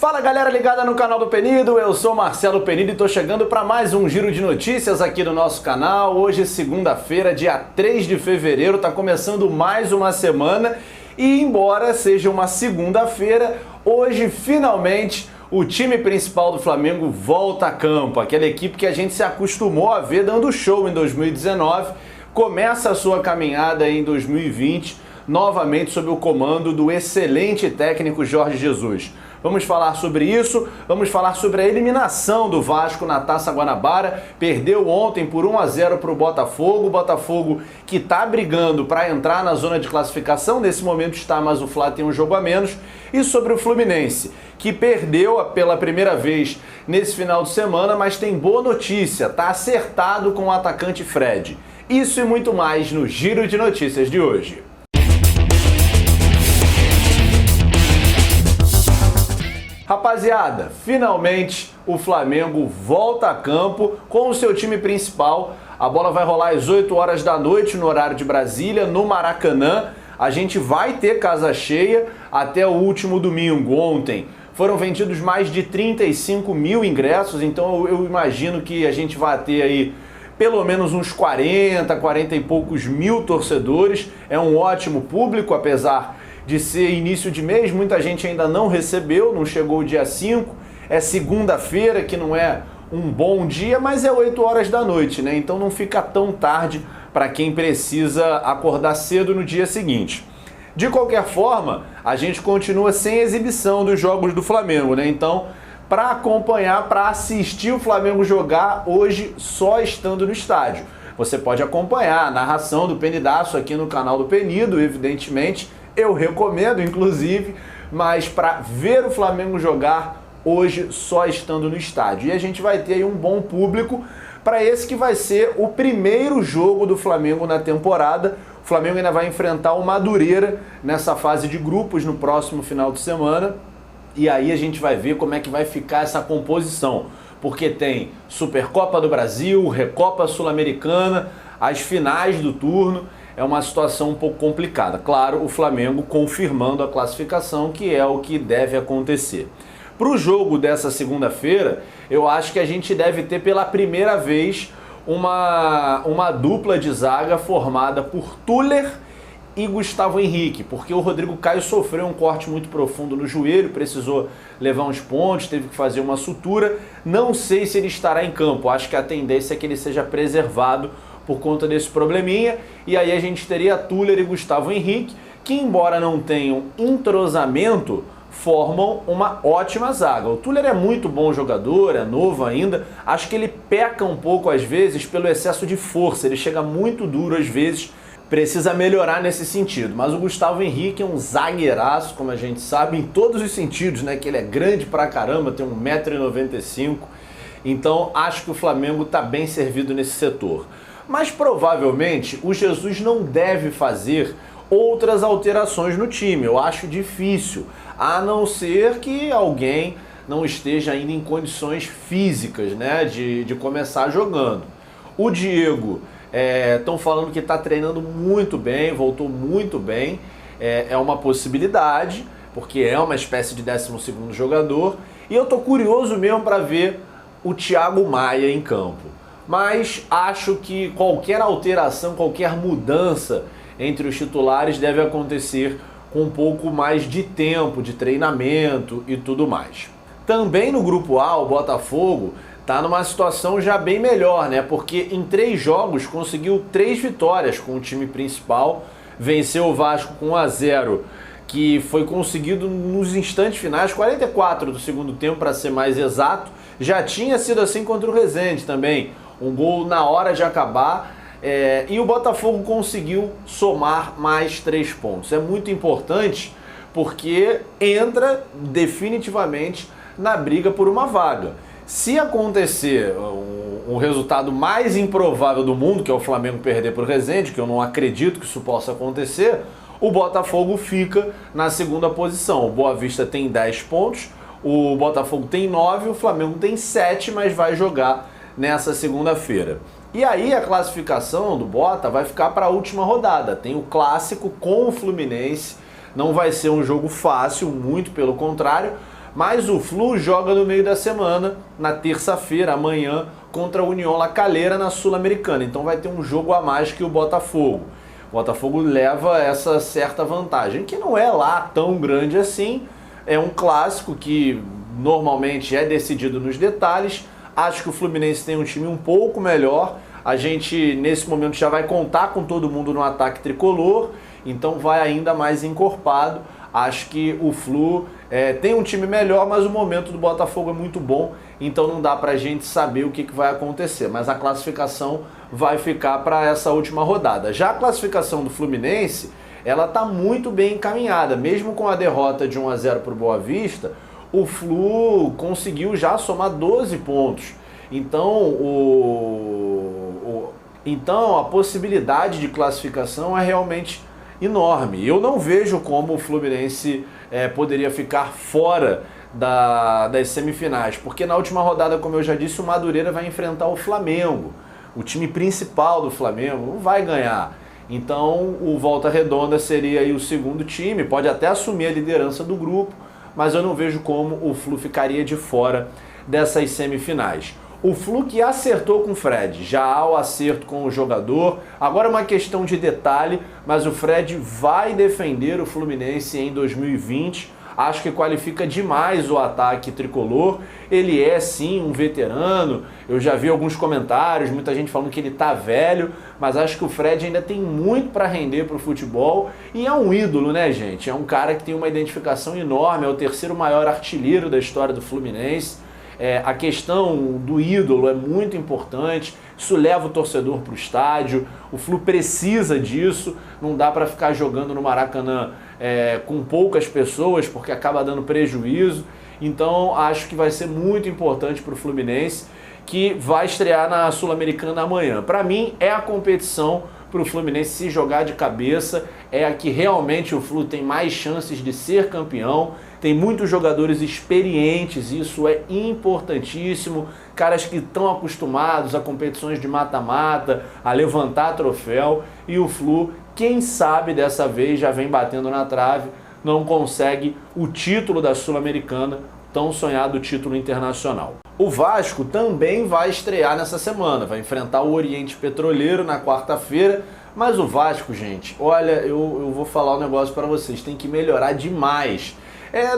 Fala galera ligada no canal do Penido, eu sou Marcelo Penido e tô chegando para mais um giro de notícias aqui no nosso canal. Hoje, segunda-feira, dia 3 de fevereiro, tá começando mais uma semana e embora seja uma segunda-feira, hoje finalmente o time principal do Flamengo volta a campo. Aquela equipe que a gente se acostumou a ver dando show em 2019, começa a sua caminhada em 2020, novamente sob o comando do excelente técnico Jorge Jesus. Vamos falar sobre isso, vamos falar sobre a eliminação do Vasco na Taça Guanabara. Perdeu ontem por 1-0 para o Botafogo que está brigando para entrar na zona de classificação, nesse momento está, mas o Fla tem um jogo a menos. E sobre o Fluminense, que perdeu pela primeira vez nesse final de semana, mas tem boa notícia, está acertado com o atacante Fred. Isso e muito mais no Giro de Notícias de hoje. Rapaziada, finalmente o Flamengo volta a campo com o seu time principal. A bola vai rolar às 8 horas da noite no horário de Brasília, no Maracanã. A gente vai ter casa cheia até o último domingo. Ontem foram vendidos mais de 35 mil ingressos, então eu imagino que a gente vai ter aí pelo menos uns 40 e poucos mil torcedores. É um ótimo público, apesar de ser início de mês, muita gente ainda não recebeu, não chegou o dia 5, é segunda-feira, que não é um bom dia, mas é 8 horas da noite, né? Então não fica tão tarde para quem precisa acordar cedo no dia seguinte. De qualquer forma, a gente continua sem exibição dos jogos do Flamengo, né? Então, para acompanhar, para assistir o Flamengo jogar hoje só estando no estádio. Você pode acompanhar a narração do Penidaço aqui no canal do Penido, evidentemente. Eu recomendo, inclusive, mas para ver o Flamengo jogar hoje só estando no estádio. E a gente vai ter aí um bom público para esse que vai ser o primeiro jogo do Flamengo na temporada. O Flamengo ainda vai enfrentar o Madureira nessa fase de grupos no próximo final de semana. E aí a gente vai ver como é que vai ficar essa composição. Porque tem Supercopa do Brasil, Recopa Sul-Americana, as finais do turno. É uma situação um pouco complicada. Claro, o Flamengo confirmando a classificação, que é o que deve acontecer. Para o jogo dessa segunda-feira, eu acho que a gente deve ter pela primeira vez uma dupla de zaga formada por Tuller e Gustavo Henrique, porque o Rodrigo Caio sofreu um corte muito profundo no joelho, precisou levar uns pontos, teve que fazer uma sutura. Não sei se ele estará em campo, acho que a tendência é que ele seja preservado por conta desse probleminha, e aí a gente teria Tuller e Gustavo Henrique, que embora não tenham entrosamento, formam uma ótima zaga. O Tuller é muito bom jogador, é novo ainda, acho que ele peca um pouco às vezes pelo excesso de força, ele chega muito duro às vezes, precisa melhorar nesse sentido. Mas o Gustavo Henrique é um zagueiraço, como a gente sabe, em todos os sentidos, né? Que ele é grande pra caramba, tem 1,95 m, então acho que o Flamengo tá bem servido nesse setor. Mas provavelmente o Jesus não deve fazer outras alterações no time. Eu acho difícil, a não ser que alguém não esteja ainda em condições físicas, né, de começar jogando. O Diego, estão falando que está treinando muito bem, voltou muito bem. É uma possibilidade, porque é uma espécie de 12º jogador. E eu tô curioso mesmo para ver o Thiago Maia em campo. Mas acho que qualquer alteração, qualquer mudança entre os titulares deve acontecer com um pouco mais de tempo, de treinamento e tudo mais. Também no grupo A, o Botafogo está numa situação já bem melhor, né? Porque em 3 jogos conseguiu 3 vitórias com o time principal, venceu o Vasco com 1-0, que foi conseguido nos instantes finais, 44 do segundo tempo para ser mais exato. Já tinha sido assim contra o Resende também. Um gol na hora de acabar, e o Botafogo conseguiu somar mais 3 pontos. É muito importante porque entra definitivamente na briga por uma vaga. Se acontecer um resultado mais improvável do mundo, que é o Flamengo perder para o Resende, que eu não acredito que isso possa acontecer, o Botafogo fica na segunda posição. O Boa Vista tem 10 pontos, o Botafogo tem 9, o Flamengo tem 7, mas vai jogar nessa segunda-feira. E aí a classificação do Bota vai ficar para a última rodada. Tem o clássico com o Fluminense, não vai ser um jogo fácil, muito pelo contrário, Mas o Flu joga no meio da semana, na terça-feira, amanhã, contra a União La Calera na Sul-Americana. Então vai ter um jogo a mais que o Botafogo. O Botafogo leva essa certa vantagem, que não é lá tão grande assim. É um clássico que normalmente é decidido nos detalhes. Acho que o Fluminense tem um time um pouco melhor. A gente, nesse momento, já vai contar com todo mundo no ataque tricolor, então vai ainda mais encorpado. Acho que o Flu tem um time melhor, mas o momento do Botafogo é muito bom, então não dá pra gente saber o que vai acontecer. Mas a classificação vai ficar para essa última rodada. Já a classificação do Fluminense, ela tá muito bem encaminhada. Mesmo com a derrota de 1-0 para o Boa Vista, o Flu conseguiu já somar 12 pontos. Então, então a possibilidade de classificação é realmente enorme. Eu não vejo como o Fluminense poderia ficar fora das semifinais, porque na última rodada, como eu já disse, o Madureira vai enfrentar o Flamengo. O time principal do Flamengo não vai ganhar. Então o Volta Redonda seria aí o segundo time, pode até assumir a liderança do grupo, mas eu não vejo como o Flu ficaria de fora dessas semifinais. O Flu que acertou com o Fred, já há o acerto com o jogador, agora é uma questão de detalhe, mas o Fred vai defender o Fluminense em 2020, acho que qualifica demais o ataque tricolor. Ele é sim um veterano, eu já vi alguns comentários, muita gente falando que ele tá velho, mas acho que o Fred ainda tem muito para render pro futebol e é um ídolo, né, gente? É um cara que tem uma identificação enorme, é o terceiro maior artilheiro da história do Fluminense. A questão do ídolo é muito importante, isso leva o torcedor para o estádio, o Flu precisa disso, não dá para ficar jogando no Maracanã com poucas pessoas, porque acaba dando prejuízo. Então acho que vai ser muito importante para o Fluminense, que vai estrear na Sul-Americana amanhã. Para mim é a competição para o Fluminense se jogar de cabeça, é a que realmente o Flu tem mais chances de ser campeão. Tem muitos jogadores experientes, isso é importantíssimo, caras que estão acostumados a competições de mata-mata, a levantar troféu, e o Flu, quem sabe dessa vez já vem batendo na trave, não consegue o título da Sul-Americana, tão sonhado título internacional. O Vasco também vai estrear nessa semana, vai enfrentar o Oriente Petroleiro na quarta-feira, mas o Vasco, gente, olha, eu vou falar um negócio para vocês, tem que melhorar demais.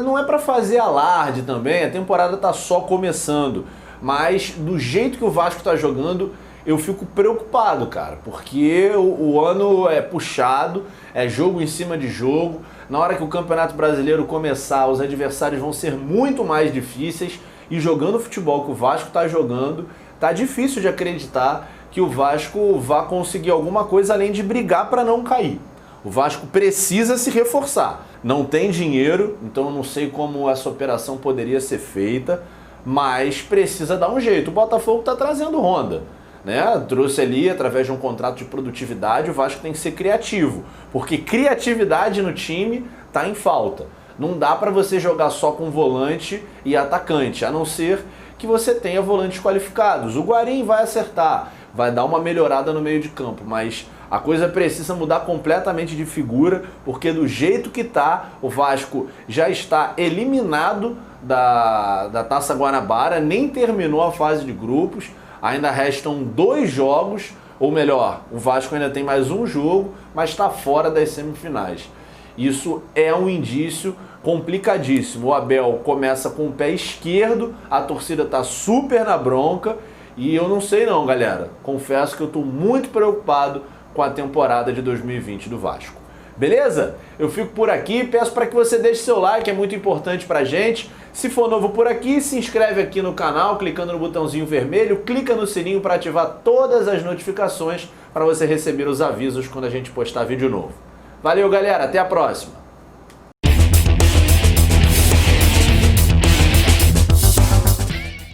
Não é para fazer alarde também, a temporada tá só começando, mas do jeito que o Vasco tá jogando, eu fico preocupado, cara, porque o ano é puxado, é jogo em cima de jogo, na hora que o Campeonato Brasileiro começar, os adversários vão ser muito mais difíceis, e jogando o futebol que o Vasco tá jogando, tá difícil de acreditar que o Vasco vá conseguir alguma coisa além de brigar para não cair. O Vasco precisa se reforçar. Não tem dinheiro, então eu não sei como essa operação poderia ser feita, mas precisa dar um jeito. O Botafogo está trazendo Honda, né? Trouxe ali através de um contrato de produtividade, o Vasco tem que ser criativo, porque criatividade no time está em falta. Não dá para você jogar só com volante e atacante, a não ser que você tenha volantes qualificados. O Guarim vai acertar, vai dar uma melhorada no meio de campo, mas a coisa precisa mudar completamente de figura, porque do jeito que tá, o Vasco já está eliminado da Taça Guanabara, nem terminou a fase de grupos, ainda restam 2 jogos, ou melhor, o Vasco ainda tem mais um jogo, mas está fora das semifinais. Isso é um indício complicadíssimo. O Abel começa com o pé esquerdo, a torcida está super na bronca, e eu não sei não, galera. Confesso que eu estou muito preocupado com a temporada de 2020 do Vasco. Beleza? Eu fico por aqui, peço para que você deixe seu like, é muito importante pra gente. Se for novo por aqui, se inscreve aqui no canal, clicando no botãozinho vermelho, clica no sininho para ativar todas as notificações para você receber os avisos quando a gente postar vídeo novo. Valeu, galera, até a próxima!